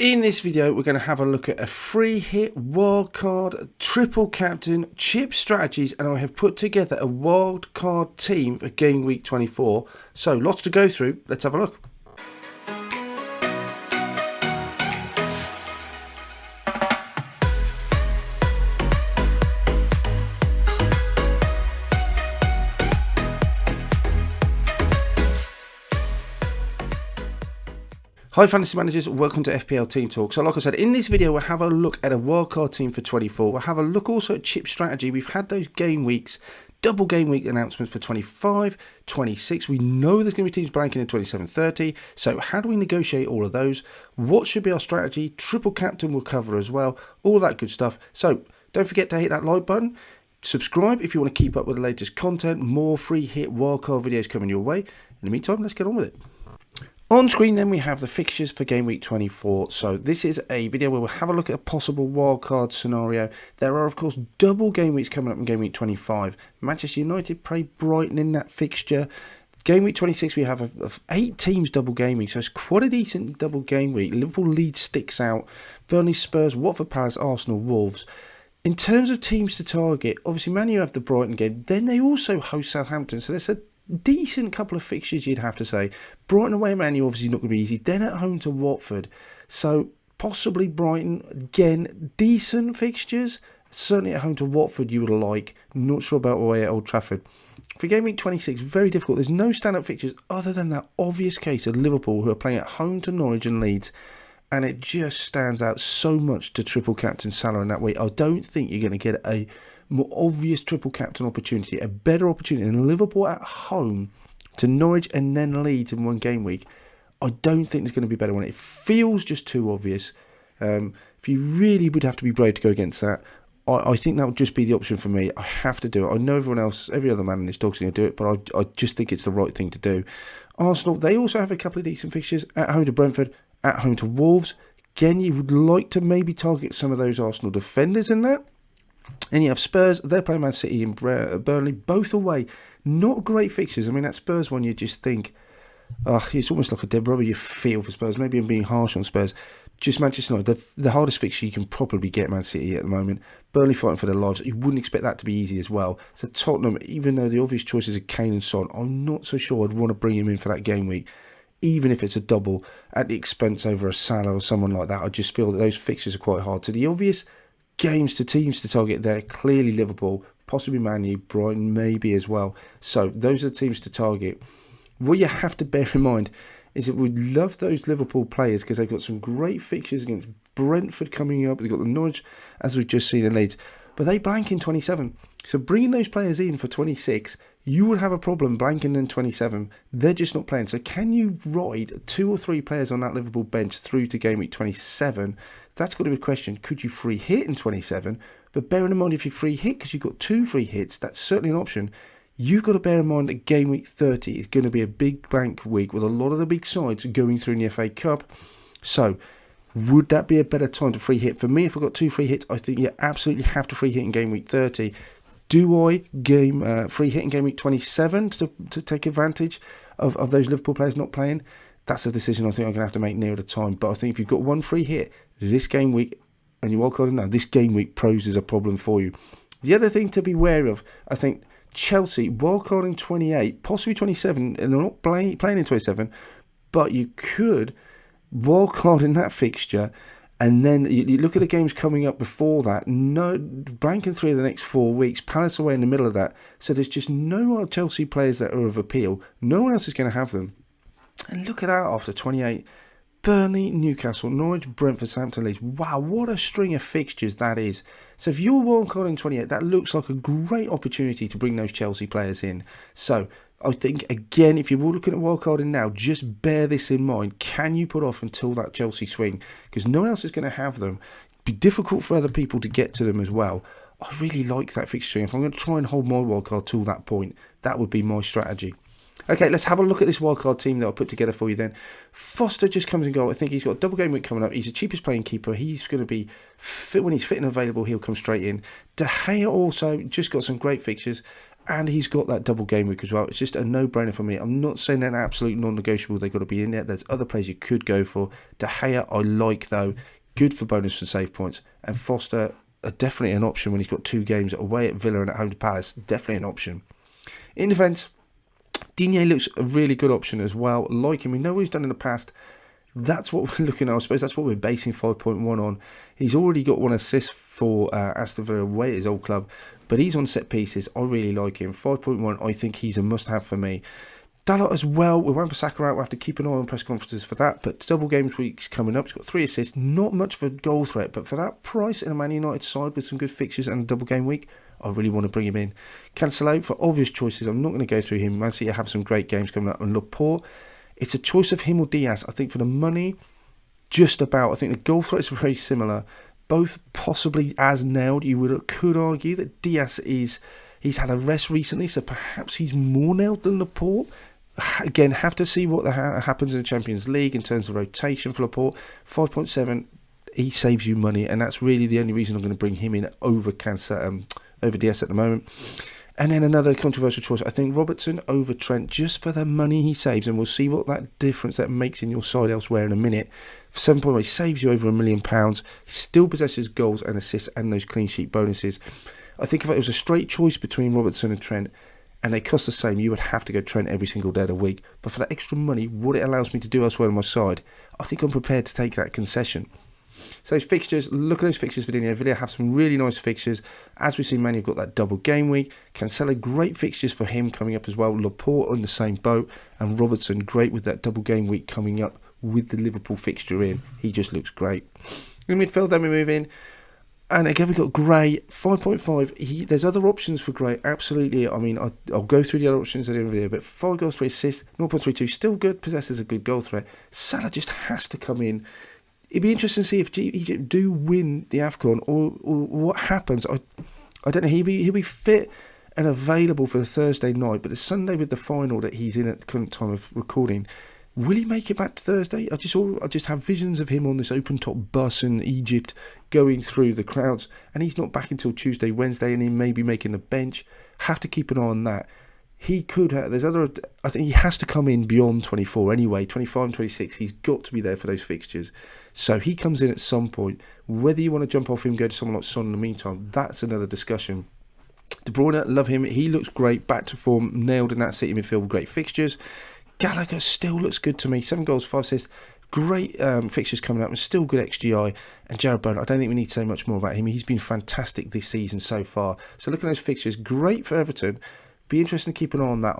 In this video, we're going to have a look at a free hit, wildcard, triple captain, chip strategies, and I have put together a wildcard team for game week 24. So lots to go through. Let's have a look. Hi fantasy managers, welcome to FPL Team Talk. So like I said, in this video we'll have a look at a wildcard team for 24. We'll have a look also at chip strategy. We've had those game weeks, double game week announcements for 25, 26. We know there's going to be teams blanking in 27, 30. So how do we negotiate all of those? What should be our strategy? Triple captain we'll cover as well. All that good stuff. So don't forget to hit that like button. Subscribe if you want to keep up with the latest content. More free hit wildcard videos coming your way. In the meantime, let's get on with it. On screen then we have the fixtures for game week 24. So this is a video where we'll have a look at a possible wildcard scenario. There are of course double game weeks coming up in game week 25. Manchester United play Brighton in that fixture. Game week 26 we have 8 teams double game week, so it's quite a decent double game week. Liverpool Leeds sticks out. Burnley, Spurs, Watford, Palace, Arsenal, Wolves. In terms of teams to target, obviously Man U have the Brighton game. Then they also host Southampton, so there's a decent couple of fixtures, you'd have to say. Brighton away, Man U obviously not going to be easy. Then at home to Watford, so possibly Brighton again. Decent fixtures, certainly at home to Watford. You would like. Not sure about away at Old Trafford. For game week 26, very difficult. There's no stand-up fixtures other than that obvious case of Liverpool, who are playing at home to Norwich and Leeds, and it just stands out so much to triple captain Salah in that way. I don't think you're going to get a more obvious triple captain opportunity, a better opportunity than Liverpool at home to Norwich and then Leeds in one game week. I don't think there's going to be a better one. It feels just too obvious. If you really would have to be brave to go against that, I think that would just be the option for me. I have to do it. I know everyone else, every other man in this dog's going to do it, but I just think it's the right thing to do. Arsenal, they also have a couple of decent fixtures. At home to Brentford, at home to Wolves. Again, you would like to maybe target some of those Arsenal defenders in that. And you have Spurs, they're playing Man City and Burnley, both away. Not great fixtures. I mean, that Spurs one, you just think, it's almost like a dead rubber you feel for Spurs. Maybe I'm being harsh on Spurs. Just Manchester United, the hardest fixture you can probably get Man City at the moment. Burnley fighting for their lives. You wouldn't expect that to be easy as well. So Tottenham, even though the obvious choices are Kane and Son, I'm not so sure I'd want to bring him in for that game week. Even if it's a double at the expense over a Salah or someone like that, I just feel that those fixtures are quite hard. So the obvious teams to target there, clearly Liverpool, possibly Man U, Brighton maybe as well. So those are the teams to target. What you have to bear in mind is that we love those Liverpool players because they've got some great fixtures against Brentford coming up. They've got the Norwich, as we've just seen in Leeds, but they blank in 27. So bringing those players in for 26, you would have a problem blanking in 27. They're just not playing. So can you ride 2 or 3 players on that Liverpool bench through to game week 27? That's got to be a question. Could you free hit in 27? But bearing in mind, if you free hit because you've got 2 free hits, that's certainly an option. You've got to bear in mind that game week 30 is going to be a big blank week with a lot of the big sides going through in the FA Cup. So would that be a better time to free hit? For me, if I've got 2 free hits, I think you absolutely have to free hit in game week 30. Do I free hit in game week 27 to take advantage of those Liverpool players not playing? That's a decision I think I'm going to have to make near the time. But I think if you've got 1 free hit this game week and you wildcard now, this game week poses a problem for you. The other thing to be wary of, I think, Chelsea wildcarding 28, possibly 27, and they're not playing in 27, but you could wildcard in that fixture. And then you look at the games coming up before that. No, blanking 3 of the next 4 weeks. Palace away in the middle of that. So there's just no Chelsea players that are of appeal. No one else is going to have them. And look at that after 28. Burnley, Newcastle, Norwich, Brentford, Southampton, Leeds. Wow, what a string of fixtures that is. So if you're wildcarding 28, that looks like a great opportunity to bring those Chelsea players in. So I think, again, if you're looking at wildcarding now, just bear this in mind. Can you put off until that Chelsea swing? Because no one else is going to have them. It'd be difficult for other people to get to them as well. I really like that fixture. If I'm going to try and hold my wildcard till that point, that would be my strategy. Okay, let's have a look at this wildcard team that I put together for you then. Foster just comes and goes. I think he's got a double game week coming up. He's the cheapest playing keeper. He's going to be fit when he's fit and available. He'll come straight in. De Gea also just got some great fixtures. and he's got that double game week as well. It's just a no-brainer for me. I'm not saying they're an absolute non-negotiable. They've got to be in there. There's other players you could go for. De Gea, I like, though. Good for bonus and save points. And Foster, definitely an option when he's got 2 games away at Villa and at home to Palace. Definitely an option. In defence, Digne looks a really good option as well. Like him, we know what he's done in the past. That's what we're looking at. I suppose that's what we're basing 5.1 on. He's already got 1 assist for Aston Villa away at his old club, but he's on set pieces. I really like him. 5.1, I think he's a must-have for me. Dalot as well. We won't Bissaka out. We'll have to keep an eye on press conferences for that. But double games week's coming up. He's got 3 assists. Not much for goal threat, but for that price in a Man United side with some good fixtures and a double game week, I really want to bring him in. Cancelo, for obvious choices, I'm not going to go through him. Man City have some great games coming up. And Laporte, it's a choice of him or Diaz. I think for the money, just about. I think the goal threats are very similar. Both possibly as nailed. You could argue that Diaz he's had a rest recently, so perhaps he's more nailed than Laporte. Again, have to see what happens in the Champions League in terms of rotation for Laporte. 5.7, he saves you money, and that's really the only reason I'm going to bring him in over Diaz at the moment. And then another controversial choice, I think Robertson over Trent, just for the money he saves, and we'll see what that difference that makes in your side elsewhere in a minute. 7.1, he saves you over £1 million, still possesses goals and assists and those clean sheet bonuses. I think if it was a straight choice between Robertson and Trent, and they cost the same, you would have to go Trent every single day of the week. But for that extra money, what it allows me to do elsewhere on my side, I think I'm prepared to take that concession. So those fixtures, look at those fixtures for Digne. Villa have some really nice fixtures. As we see, Man, you've got that double game week. Cancelo, great fixtures for him coming up as well. Laporte on the same boat. And Robertson, great with that double game week coming up with the Liverpool fixture in. He just looks great. In midfield, then we move in. And again, we've got Gray, 5.5. There's other options for Gray, absolutely. I mean, I'll go through the other options at the end of the video, but 5 goals, 3 assists, 0.32, still good, possesses a good goal threat. Salah just has to come in. It'd be interesting to see if Egypt do win the AFCON or what happens. I don't know. He'll be fit and available for the Thursday night, but the Sunday with the final that he's in at the current time of recording, will he make it back to Thursday? I just have visions of him on this open top bus in Egypt going through the crowds, and he's not back until Tuesday, Wednesday, and he may be making the bench. Have to keep an eye on that. He could have, I think he has to come in beyond 24 anyway, 25 and 26, he's got to be there for those fixtures. So he comes in at some point. Whether you want to jump off him, go to someone like Son in the meantime, that's another discussion. De Bruyne, love him, he looks great, back to form, nailed in that City midfield with great fixtures. Gallagher still looks good to me, 7 goals, 5 assists, great fixtures coming up, and still good XGI. And Jarrod Bowen, I don't think we need to say much more about him, he's been fantastic this season so far. So look at those fixtures, great for Everton. Be interesting to keep an eye on that.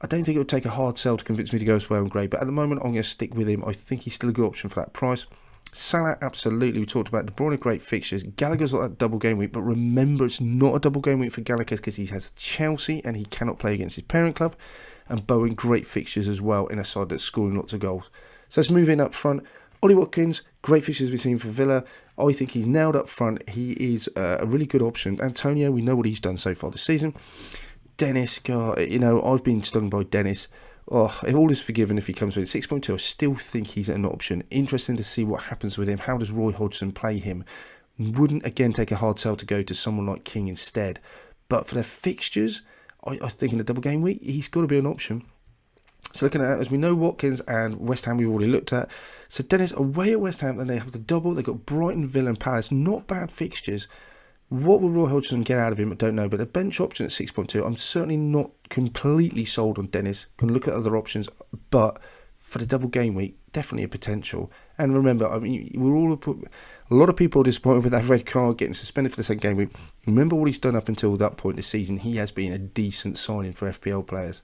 I don't think it would take a hard sell to convince me to go as well and Gray, but at the moment I'm going to stick with him. I think he's still a good option for that price. Salah, absolutely. We talked about De Bruyne, great fixtures. Gallagher's got that double game week, but remember it's not a double game week for Gallagher because he has Chelsea and he cannot play against his parent club. And Bowen, great fixtures as well in a side that's scoring lots of goals. So let's move in up front. Ollie Watkins, great fixtures we've seen for Villa. I think he's nailed up front. He is a really good option. Antonio, we know what he's done so far this season. Dennis, God, I've been stung by Dennis. All is forgiven if he comes with 6.2. I still think he's an option. Interesting to see what happens with him. How does Roy Hodgson play him? Wouldn't, again, take a hard sell to go to someone like King instead. But for the fixtures, I think in a double game week, he's got to be an option. So looking at it, as we know, Watkins and West Ham we've already looked at. So Dennis away at West Ham, then they have the double. They've got Brighton, Villa and Palace. Not bad fixtures. What will Roy Hodgson get out of him? I don't know. But a bench option at 6.2, I'm certainly not completely sold on Dennis. Can look at other options. But for the double game week, definitely a potential. And remember, I mean, a lot of people are disappointed with that red card, getting suspended for the second game week. Remember what he's done up until that point this season. He has been a decent signing for FPL players.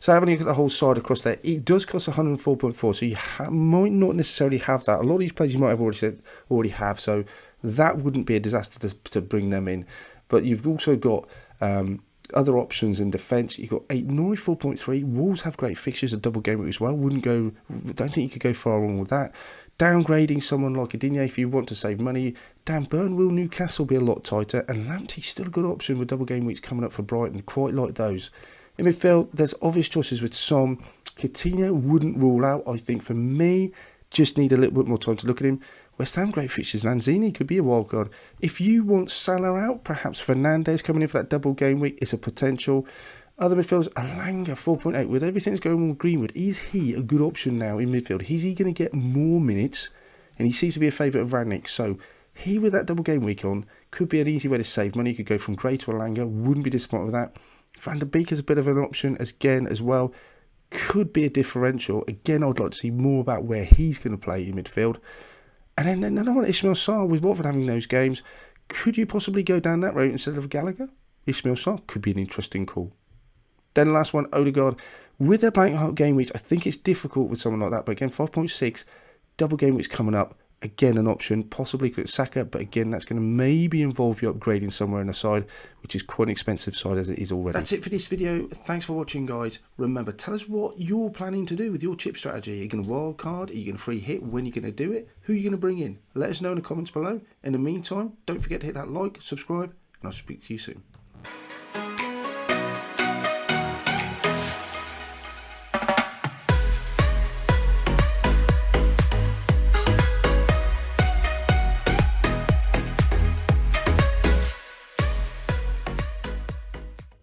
So having a look at the whole side across there, it does cost 104.4, so you might not necessarily have that. A lot of these players you might have already have, so that wouldn't be a disaster to bring them in. But you've also got other options in defence. You've got Nori 4.3. Wolves have great fixtures, a double game week as well. Don't think you could go far wrong with that. Downgrading someone like a Digne if you want to save money. Dan Burn will Newcastle be a lot tighter, and Lamptey's still a good option with double game weeks coming up for Brighton. Quite like those. In midfield, there's obvious choices with Coutinho wouldn't rule out. I think for me, just need a little bit more time to look at him. West Ham, great fixtures. Lanzini could be a wild card. If you want Salah out, perhaps Fernandes coming in for that double game week is a potential. Other midfielders, Alanga 4.8. With everything that's going on with Greenwood, is he a good option now in midfield? Is he going to get more minutes? And he seems to be a favourite of Rangnick. So he, with that double game week on, could be an easy way to save money. You could go from Gray to Alanga. Wouldn't be disappointed with that. Van der Beek is a bit of an option again as well. Could be a differential. Again, I'd like to see more about where he's going to play in midfield. And then another one, Ismail Sarr, with Watford having those games. Could you possibly go down that route instead of Gallagher? Ismail Sarr could be an interesting call. Then the last one, Odegaard. With their blank game weeks, I think it's difficult with someone like that. But again, 5.6, double game weeks coming up. Again, an option, possibly click Saka, but again, that's going to maybe involve you upgrading somewhere in the side, which is quite an expensive side as it is already. That's it for this video. Thanks for watching, guys. Remember, tell us what you're planning to do with your chip strategy. Are you going to wild card? Are you going to free hit? When are you going to do it? Who are you going to bring in? Let us know in the comments below. In the meantime, don't forget to hit that like, subscribe, and I'll speak to you soon.